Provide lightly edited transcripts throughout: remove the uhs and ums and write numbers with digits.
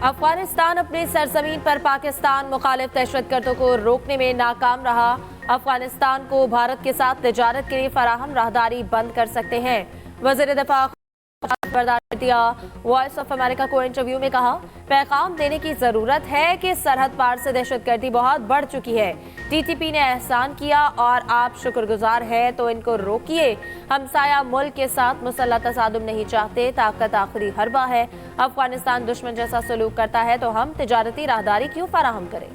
अफगानिस्तान अपनी सरजमीन पर पाकिस्तान मुखालिफ दहशतगर्दों को रोकने में नाकाम रहा। अफगानिस्तान को भारत के साथ तिजारत के लिए फराहम राहदारी बंद कर सकते हैं। वज़ीर दिफा वॉइस ऑफ अमेरिका को इंटरव्यू में कहा, पैगाम देने की जरूरत है कि सरहद पार से दहशतगर्दी बहुत बढ़ चुकी है। टीटीपी ने एहसान किया और आप शुक्रगुजार हैं तो इनको रोकिए। हमसाया मुल्क के साथ मुसल्लह तसादुम नहीं चाहते, ताकत आखिरी हरबा है। अफगानिस्तान दुश्मन जैसा सलूक करता है तो हम तिजारती राहदारी क्यों फराहम करें।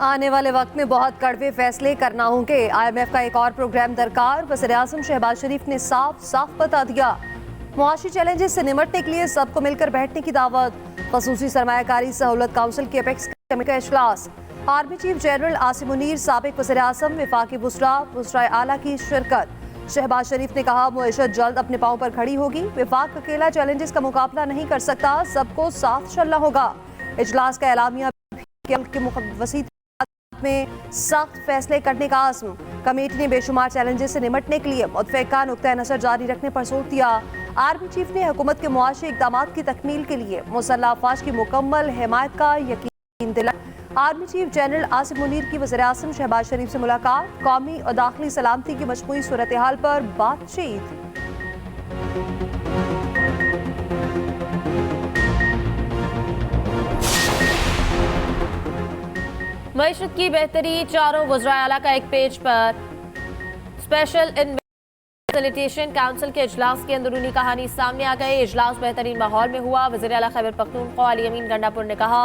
आने वाले वक्त में बहुत कड़वे फैसले करना होंगे। IMF का एक और प्रोग्राम दरकार। वज़ीर-ए-आज़म शहबाज शरीफ ने साफ बता दिया। मुआशी चैलेंजेस से निमटने के लिए सबको मिलकर बैठने की दावत। ख़ुसूसी सरमायाकारी सहूलत काउंसिल के अपेक्स कमेटी का इजलास। Army chief general Asim Munir, साबिक वज़ीर-ए-आज़म, वफाकी वुज़रा आला की शिरकत। शहबाज शरीफ ने कहा, मुईशत जल्द अपने पांव पर खड़ी होगी। वफाक अकेला चैलेंजेस का मुकाबला नहीं कर सकता, सबको साथ चलना होगा। इजलास का एलामिया के वसीत में सख्त फैसले करने का आज़म। कमेटी ने बेशुमार चैलेंजेस से निमटने के लिए मुतफ़िक़ा नुक्ता नज़र जारी रखने पर जोर दिया। आर्मी चीफ ने हुकूमत के मुआशी इक़दामात की तकमील के लिए मुसल्लह अफ़वाज की मुकम्मल हिमायत का यकीन दिलाया। Army chief general Asim Munir की वज़ीर-ए-आज़म शहबाज शरीफ से मुलाकात। कौमी और दाखिली सलामती की मजमूई सूरत हाल पर बातचीत। मईशत की बेहतरी, चारों वज़राए आला का एक पेज पर। स्पेशल फैसिलिटेशन काउंसिल के इजलास की अंदरूनी कहानी सामने आ गई। इजलास बेहतरीन माहौल में हुआ। वज़ीर आला खैबर पख्तूनख्वा अली अमीन गंडापुर ने कहा,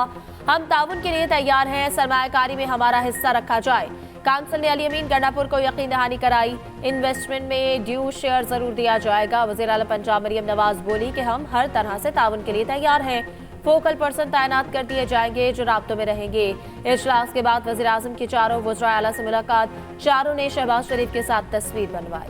हम ताउन के लिए तैयार हैं, सरमायाकारी में हमारा हिस्सा रखा जाए। काउंसिल ने अली अमीन गंडापुर को यकीन दहानी कराई, इन्वेस्टमेंट में ड्यू शेयर जरूर दिया जाएगा। वज़ीर आला पंजाब मरियम नवाज बोली कि हम हर तरह से ताउन के लिए तैयार हैं। फोकल पर्सन तैनात कर दिए जाएंगे जो राब्तों में रहेंगे। इजलास के बाद वज़ीर आज़म की चारों वज़राए आला से मुलाकात। चारों ने शहबाज शरीफ के साथ तस्वीर बनवाई।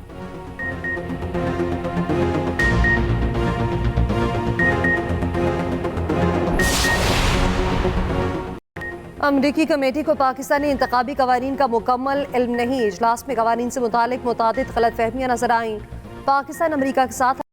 अमरीकी कमेटी को पाकिस्तानी इंतखाबी कवानीन का मुकम्मल इल्म नहीं। इजलास में कवानीन से मुतालिक मुतादिद गलतफहमियां नजर आईं। पाकिस्तान अमरीका के साथ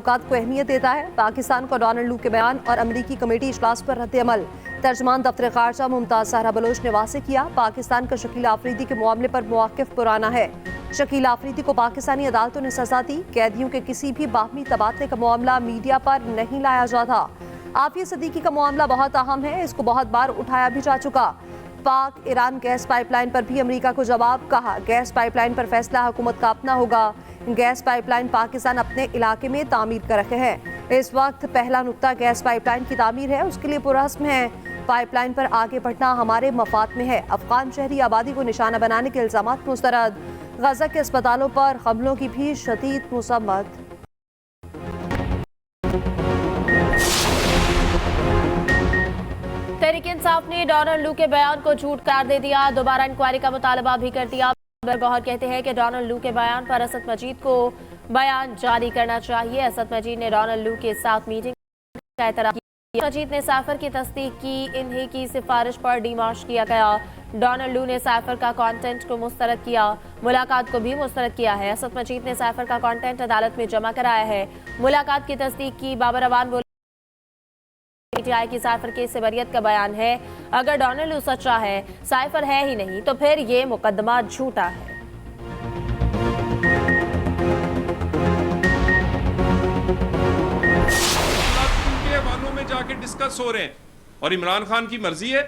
को अहमियत देता है। पाकिस्तान को डोनाल्ड लू के बयान और अमरीकी कमेटी इजलास पर रद्द-ए-अमल। तर्जमान दफ्तर खारजा मुमताज सहरा बलोच ने वाज़ेह किया, पाकिस्तान का शकील आफरीदी के मामले पर मौक़िफ़ पुराना है। शकील आफरीदी को पाकिस्तानी अदालतों ने सजा दी। कैदियों के किसी भी बाहमी तबादले का मामला मीडिया पर नहीं लाया जाता। आफिया सदीकी का मामला बहुत अहम है, इसको बहुत बार उठाया भी जा चुका। पाक ईरान गैस पाइपलाइन पर भी अमरीका को जवाब। कहा, गैस पाइपलाइन पर फैसला हुकूमत का अपना होगा। गैस पाइपलाइन पाकिस्तान अपने इलाके में तामीर कर रखे हैं। इस वक्त पहला नुक्ता गैस पाइपलाइन की तामीर है, उसके लिए पुरअज़्म है। पाइपलाइन पर आगे बढ़ना हमारे मफाद में है। अफगान शहरी आबादी को निशाना बनाने के इल्ज़ामात मुस्तरद। गजा के अस्पतालों पर हमलों की भी शदीद मुसम्मत। तहरीक इंसाफ ने डोनाल्ड लू के बयान को झूठ करार दे दिया। दोबारा इंक्वायरी का मुतालबा भी कर दिया। गौहर कहते हैं कि डोनाल्ड लू के बयान पर असद मजीद को बयान जारी करना चाहिए। असद मजीद ने डोनाल्ड लू के साथ मीटिंग का एतराफ़ किया। मजीद ने साइफर की तस्दीक की, इन्हीं की सिफारिश पर डीमार्श किया गया। डोनाल्ड लू ने साइफर का कंटेंट को मुस्तरद किया, मुलाकात को भी मुस्तरद किया है। असद मजीद ने साइफर का कंटेंट अदालत में जमा कराया है, मुलाकात की तस्दीक की। बाबर अवान बोले, पीटीआई की साइफर केस से बरियत का बयान है। अगर डोनाल्ड लू सच्चा है, साइफर है ही नहीं, तो फिर ये मुकदमा झूठा है। उनके हवालों में जाके डिस्कस हो रहे हैं और इमरान खान की मर्जी है।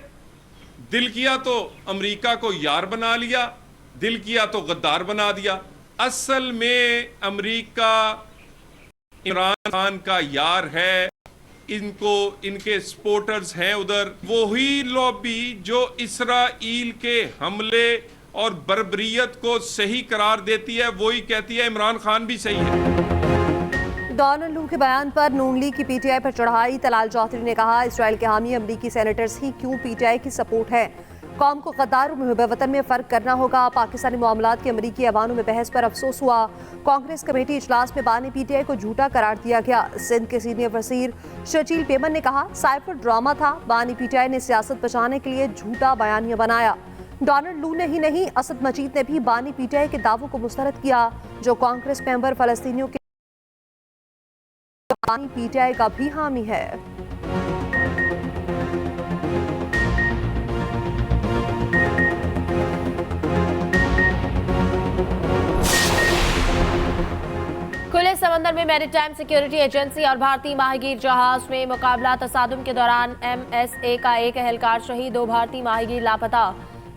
दिल किया तो अमेरिका को यार बना लिया, दिल किया तो गद्दार बना दिया। असल में अमेरिका इमरान खान का यार है, इनको इनके सपोर्टर्स हैं उधर। वही लॉबी जो इसराइल के हमले और बर्बरियत को सही करार देती है, वही कहती है इमरान खान भी सही है। डोनाल्ड लू के बयान पर नून लीग की पीटीआई पर चढ़ाई। तलाल चौधरी ने कहा, इसराइल के हामी अमरीकी सेनेटर्स ही क्यों पीटीआई की सपोर्ट है। कौम को गद्दार और मुहिब वतन में फ़र्क करना होगा। पाकिस्तानी मामलात के अमरीकी ऐवानों में बहस पर अफसोस हुआ। कांग्रेस कमेटी इजलास में बानी पीटीआई को झूठा करार दिया गया। सिंध के सीनियर वजीर शकील पेमन ने कहा, साइफर ड्रामा था, बानी पीटीआई ने सियासत बचाने के लिए झूठा बयानिया बनाया। डोनाल्ड लू ने ही नहीं, असद मजीद ने भी बानी पीटीआई के दावों को मुस्तरद किया जो कांग्रेस मेंबर फलस्तीनियों के पीटीआई का भी हामी है। खुले समंदर में मैरीटाइम सिक्योरिटी एजेंसी और भारतीय माहीगीर जहाज में मुकाबला तसादुम के दौरान एमएसए का एक एहलकार शहीद, 2 भारतीय माहीगीर लापता।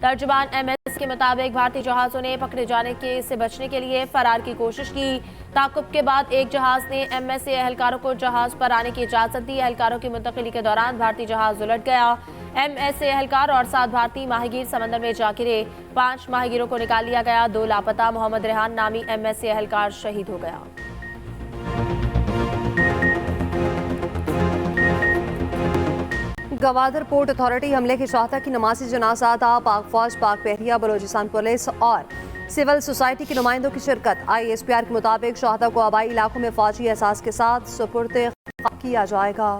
तर्जुमान एमएस के मुताबिक भारतीय जहाजों ने पकड़े जाने से बचने के लिए फरार की कोशिश की। ताकुब के बाद एक जहाज ने एमएसए एहलकारों को जहाज पर आने की इजाजत दी। एहलकारों की मुंतकिली के दौरान भारतीय जहाज उलट गया। एमएसए एहलकार और 7 भारतीय माहीगीर समंदर में जा गिरे। 5 माहीगीरों को निकाल लिया गया, 2 लापता। मोहम्मद रेहान नामी एमएसए एहलकार शहीद हो गया। गवादर पोर्ट अथॉरिटी हमले की शाहता की नमाजी जनाजा था। पाक फौज, पाक बहरिया, बलोचिस्तान पुलिस और सिविल सोसाइटी के नुमाइंदों की शिरकत। ISPR के मुताबिक शाहदा को आबाई इलाकों में फौजी एहसास के साथ सुपुर्द किया जाएगा।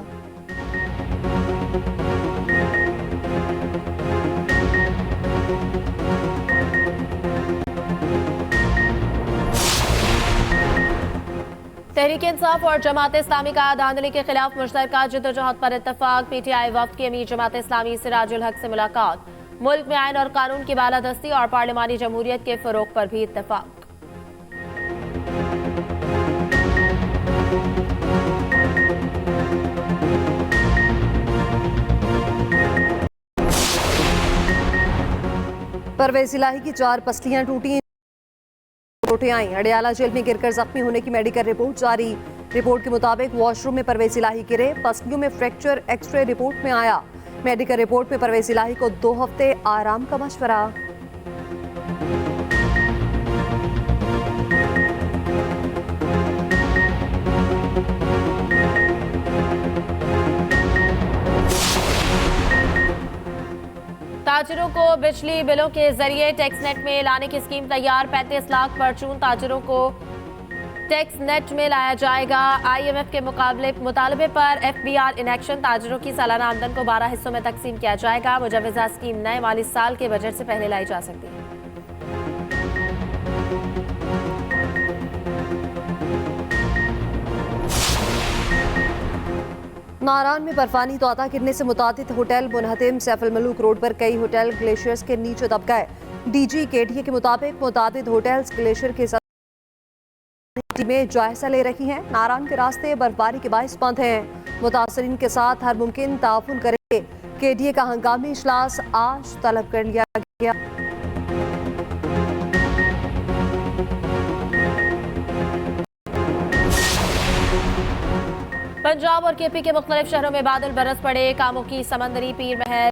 तहरीक इंसाफ और जमात इस्लामी का धांधली के खिलाफ मुश्तरका जद्दोजहद पर इत्तफाक। पीटीआई वफ्द की अमीर जमात इस्लामी सिराजुल हक से मुलाकात। मुल्क में आइन और कानून की बालादस्ती और पार्लिमानी जमहूरियत के फरोग पर भी इत्तफाक। परवेज इलाही की 4 पसलियां टूटी, आई। अडियाला जेल में गिरकर जख्मी होने की मेडिकल रिपोर्ट जारी। रिपोर्ट के मुताबिक वॉशरूम में परवेज इलाही गिरे, पसलियों में फ्रैक्चर एक्सरे रिपोर्ट में आया। मेडिकल रिपोर्ट में परवेज इलाही को 2 हफ्ते आराम का मशवरा। ताजिरों को बिजली बिलों के जरिए टैक्स नेट में लाने की स्कीम तैयार। 35 लाख परचून ताजिरों को टैक्स नेट में लाया जाएगा। IMF के मुतालबे पर FBR इन एक्शन। ताजिरों की सालाना आमदन को 12 हिस्सों में तकसीम किया जाएगा। मुजवजा स्कीम नए माली साल के बजट से पहले लाई जा सकती है। नारान में बर्फानी तोता गिरने से मुतादिद होटल मुनहतिम। सैफुल मलूक रोड पर कई होटल ग्लेशियर्स के नीचे दब गए। DG KDA के मुताबिक मुतादिद होटल्स ग्लेशियर के में जायजा ले रही हैं। नारान के रास्ते बर्फबारी के बाइस बंद हैं। मुतासरीन के साथ हर मुमकिन ताउन करेंगे। KDA का हंगामी इजलास आज तलब कर लिया गया। पंजाब और KP के मुख्तलिफ शहरों में बादल बरस पड़े। कामों की समंदरी, पीर महल,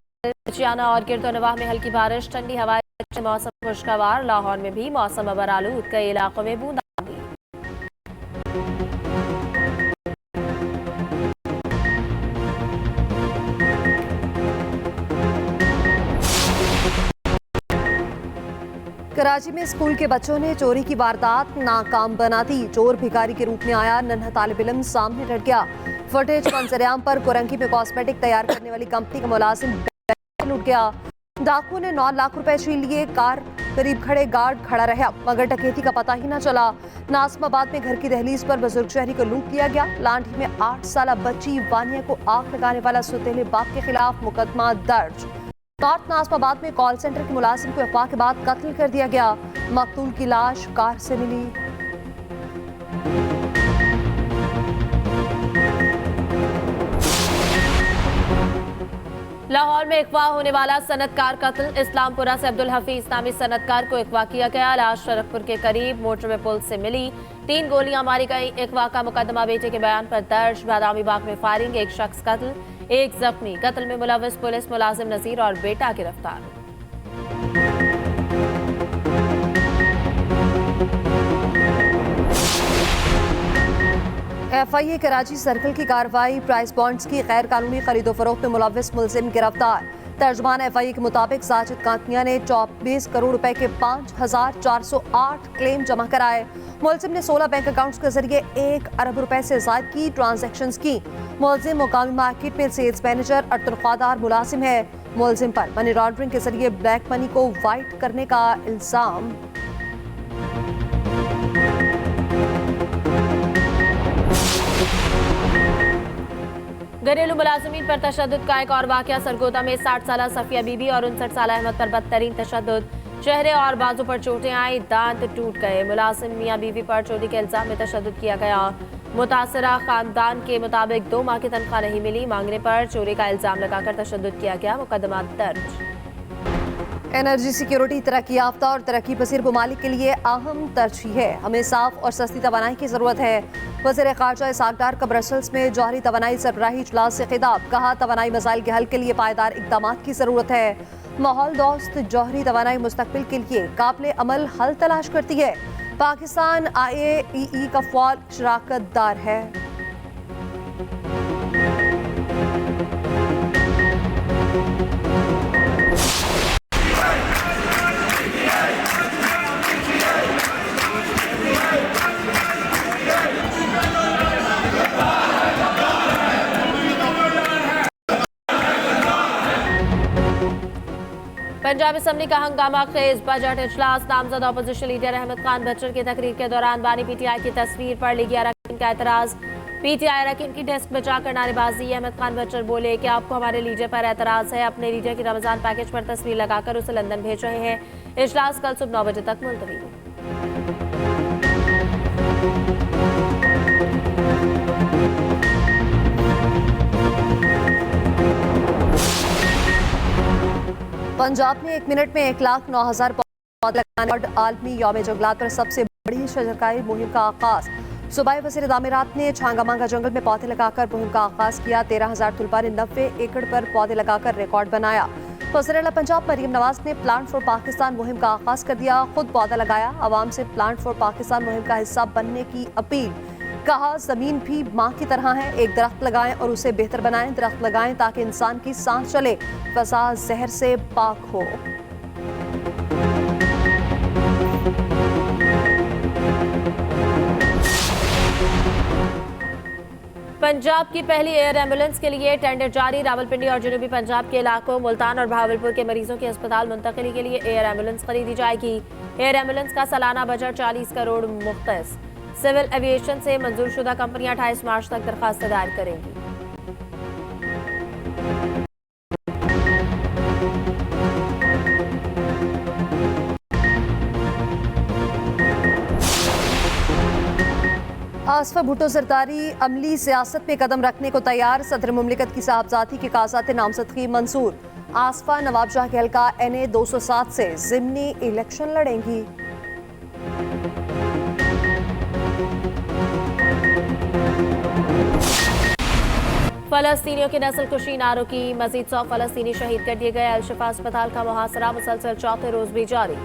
चियाना और गिरदोनवाह में हल्की बारिश, ठंडी हवाएं, मौसम खुशगवार। लाहौर में भी मौसम अबर आलूद, कई इलाकों में बूंदाबांदी। कराची में स्कूल के बच्चों ने चोरी की वारदात नाकाम बना दी। चोर भिखारी के रूप में आया, नन्हा तालिब इल्म सामने डट गया। फुटेज मंजरेआम पर कुरंगी में कॉस्मेटिक तैयार करने वाली कंपनी का मुलाजिम लूट गया। डाकू ने 9 लाख रुपए छीन लिए। कार करीब खड़े गार्ड खड़ा रहा मगर डकैती का पता ही न चला। नासमाबाद में घर की दहलीज पर बुजुर्ग शहरी को लूट लिया गया। लांठी में 8 साल बच्ची वानिया को आग लगाने वाला सुतेले बाप के खिलाफ मुकदमा दर्ज। नॉर्थ नासमाबाद में कॉल सेंटर के मुलाजिम को अफवाह के बाद कत्ल कर दिया गया। मकतूल की लाश कार से मिली। लाहौर में अगवा होने वाला सनतकार कत्ल। इस्लामपुरा से अब्दुल हफीज नामी सनतकार को अगवा किया गया। लाश शरफपुर के करीब मोटरवे पुल से मिली। 3 गोलियां मारी गई। अगवा का मुकदमा बेटे के बयान पर दर्ज। बादामी बाग में फायरिंग, 1 शख्स कत्ल, 1 जख्मी। कत्ल में मुलविस पुलिस मुलाजिम नजीर और बेटा गिरफ्तार। FIA कराची सर्कल की कार्रवाई। प्राइस बॉन्ड्स की गैर कानूनी खरीदो फरोख्त में मुलविस मुलजिम गिरफ्तार। तर्जुमान FIA के मुताबिक साजिद कांतिया ने 24 करोड़ रुपए के 5,408 क्लेम जमा कराए। मुलजिम ने 16 बैंक अकाउंट्स के जरिए 1 अरब रुपए से ज्यादा की ट्रांजैक्शंस की। मुलजिम मुकामी मार्केट में सेल्स मैनेजर और तनख्वाहदार मुलाजिम है। मुलजिम पर मनी लॉन्ड्रिंग के जरिए ब्लैक मनी को वाइट करने का इल्जाम। घरेलू मुलाजमीन पर तशद्दुद का एक और वाकया। सरगोदा में 60 साल सफिया बीबी और 59 साल अहमद पर बदतरीन तशद्दुद। चेहरे और बाजू पर चोटें आई, दांत टूट गए। मुलाजिम मियां बीवी पर चोरी के इल्जाम में तशद्दुद किया गया। मुतासरा खानदान के मुताबिक 2 माह की तनख्वाह नहीं मिली, मांगने पर चोरी का इल्जाम लगाकर तशद्दुद किया गया। मुकदमा दर्ज। एनर्जी सिक्योरिटी तरक्की याफ्ता और तरक्की पसीर ममालिक के लिए अहम तरजीह है। हमें साफ और सस्ती तवानाई की जरूरत है। वज़ीर ख़ारजा इसहाक डार का ब्रसल्स में जौहरी तवानाई सरबराही इजलास से खिताब। कहा, तवानाई मसाइल के हल के लिए पायदार इक़दाम की जरूरत है। माहौल दोस्त जौहरी तवानाई मुस्तकबिल के लिए काबिल अमल हल तलाश करती है। पाकिस्तान IAEA का फ़ौल शराकत दार है। पंजाब असेंबली का हंगामा खेज बजट इजलास। नामजद अपोजिशन लीडर अहमद खान बच्चन की तकरीर के दौरान बानी PTI की तस्वीर पर लीगी अरकान का एतराज। PTI अरकान की डेस्क में जाकर नारेबाजी। अहमद खान बच्चन बोले कि आपको हमारे लीडर पर एतराज है। अपने लीडर की रमजान पैकेज पर तस्वीर लगाकर उसे लंदन भेज रहे हैं। इजलास कल सुबह 9 बजे तक मुलतवी है। पंजाब में 1 मिनट में 1,09,000 पौधे लगाने और आलमी यौम जंगलात पर सबसे बड़ी शजरकारी मुहिम का आगाज। सूबाई वज़ीर दामिरात ने छांगामांगा जंगल में पौधे लगाकर मुहिम का आगाज किया। 13,000 तुलबा ने 90 एकड़ पर पौधे लगाकर रिकॉर्ड बनाया। वज़ीर आला पंजाब मरियम नवाज ने प्लांट फॉर पाकिस्तान मुहिम का आगाज कर दिया। खुद पौधा लगाया। आवाम से प्लांट फॉर पाकिस्तान मुहिम का हिस्सा बनने की अपील। कहा, जमीन भी माँ की तरह है, एक दरख्त लगाएं और उसे बेहतर बनाएं। दरख्त लगाएं ताकि इंसान की सांस चले, फसा जहर से पाक हो। पंजाब की पहली एयर एम्बुलेंस के लिए टेंडर जारी। रावलपिंडी और जनूबी पंजाब के इलाकों मुल्तान और भावलपुर के मरीजों के अस्पताल मुंतकिली के लिए एयर एम्बुलेंस खरीदी जाएगी। एयर एम्बुलेंस का सालाना बजट 40 करोड़ मुख्तस। सिविल एविएशन से मंजूरशुदा कंपनियां 28 मार्च तक दरखास्त दायर करेंगी। आसफा भुट्टो सरदारी अमली सियासत में कदम रखने को तैयार। सदर मुमलिकत की साहबजादी के कागजात नामजदगी मंजूर। आसफा नवाबशाह के हल्का NA 207 से ज़िमनी इलेक्शन लड़ेंगी। फलस्तीनियों की नस्लकुशी ना रुकी। मजीद 100 फलस्तीनी शहीद कर दिए गए। अल-शिफा अस्पताल का मुहासरा मुसलसल चौथे रोज भी जारी।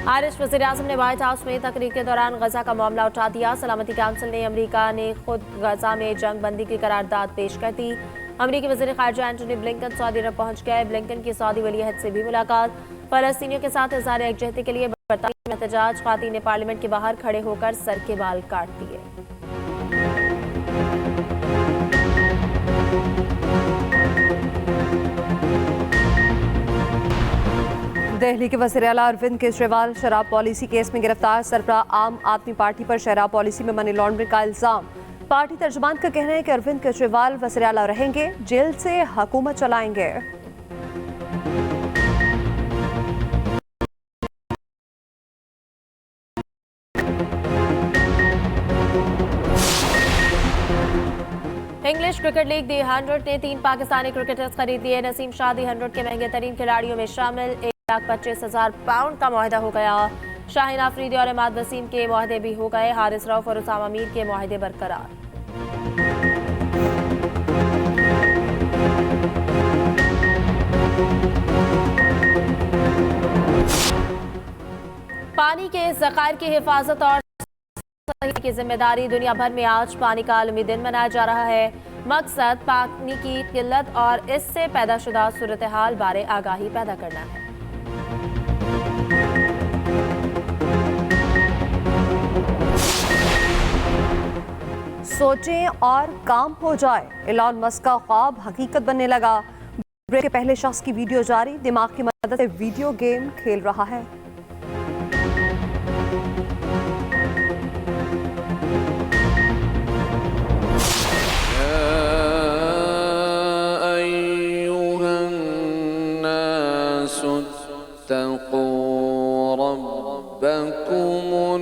आरिश वज़ीर आज़म ने व्हाइट हाउस में तकरीर के दौरान गजा का मामला उठा दिया। सलामती काउंसिल ने अमरीका ने खुद गजा में जंग बंदी की करारदाद पेश कर दी। अमरीकी वज़ीर ख़ारजा एंटनी ब्लिंकन सऊदी अरब पहुंच गए। ब्लिंकन की सऊदी वलीअहद से भी मुलाकात। फलस्तीनियों के साथ इज़हार यकजहती के लिए बरतानिया में एहतजाज। ख़वातीन ने पार्लियामेंट के बाहर खड़े होकर सर के बाल काट दिए। दिल्ली के वज़ीर आला अरविंद केजरीवाल शराब पॉलिसी केस में गिरफ्तार। सरबराह आम आदमी पार्टी पर शराब पॉलिसी में मनी लॉन्ड्रिंग का इल्जाम। पार्टी तर्जुमान का कहना है कि अरविंद केजरीवाल वज़ीर आला रहेंगे, जेल से हुकूमत चलाएंगे। इंग्लिश क्रिकेट लीग दी 100 ने 3 पाकिस्तानी क्रिकेटर्स खरीद लिए। नसीम शाह दी 100 के महंगे तरीन खिलाड़ियों में शामिल। 1,25,000 पाउंड का मुआहदा हो गया। शाहीन आफरीदी और इमाद वसीम के मुआहदे भी हो गए। हारिस रऊफ और उसामा मीर के मुआहदे बरकरार। पानी के ज़खायर की हिफाजत और की जिम्मेदारी। दुनिया भर में आज पानी का आलमी दिन मनाया जा रहा है। मकसद पानी की किल्लत और इससे पैदाशुदा सूरत हाल बारे आगाही पैदा करना है। सोचें और काम हो जाए, एलॉन मस्क का ख्वाब हकीकत बनने लगा। ब्रेक के पहले शख्स की वीडियो जारी। दिमाग की मदद से वीडियो गेम खेल रहा है।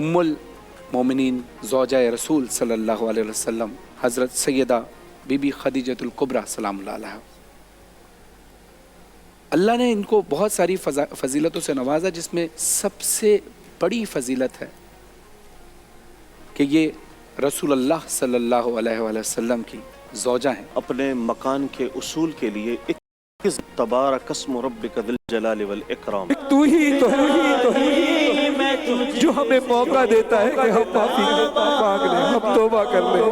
उम्मुल मोमिनीन ज़ौजा रसूल सल्लल्लाहु अलैहि वसल्लम हज़रत सैयदा बीबी खदीजतुल कुबरा सलामुल्लाह अलैहा। अल्लाह ने इनको बहुत सारी फजीलतों से नवाजा, जिसमें सबसे बड़ी फजीलत है कि ये रसूलुल्लाह सल्लल्लाहु अलैहि वसल्लम की ज़ौजा हैं। अपने मकान के उसूल के लिए तबारक अस्मु रब्बिका ज़िल जलाली वल इकराम। तू ही तो जो हमें मौका देता है कि हम माफी मांग लें, हम तौबा कर लें।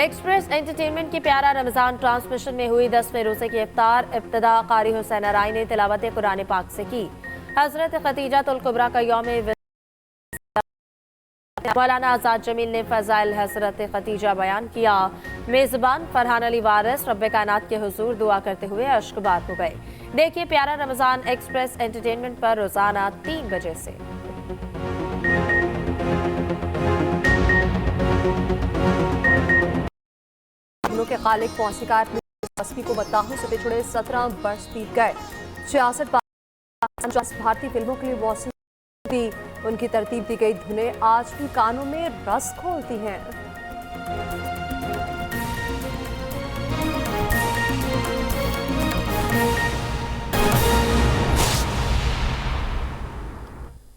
एक्सप्रेस एंटरटेनमेंट की प्यारा रमजान ट्रांसमिशन में हुई 10वें रोजे की इफ्तार इब्तिदा कारी हुसैन अराई ने तिलावत कुरान पाक से की। हजरत खतीजातुल कुबरा का यौम मौलाना आजाद जमील ने फजाइल हजरत खतीजा बयान किया। मेजबान फरहान अली वारिस रब्बे कायनात के हुजूर दुआ करते हुए अश्कबार हो गए। देखिए प्यारा रमजान एक्सप्रेस एंटरटेनमेंट पर रोजाना 3 बजे से। के खालिक मौसीकार को बत्ताहों से बिछुड़े 17 वर्ष बीत गए। 66 भारतीय फिल्मों के लिए मौसीकी उनकी तरतीब दी गई धुनें आज भी कानों में रस खोलती हैं।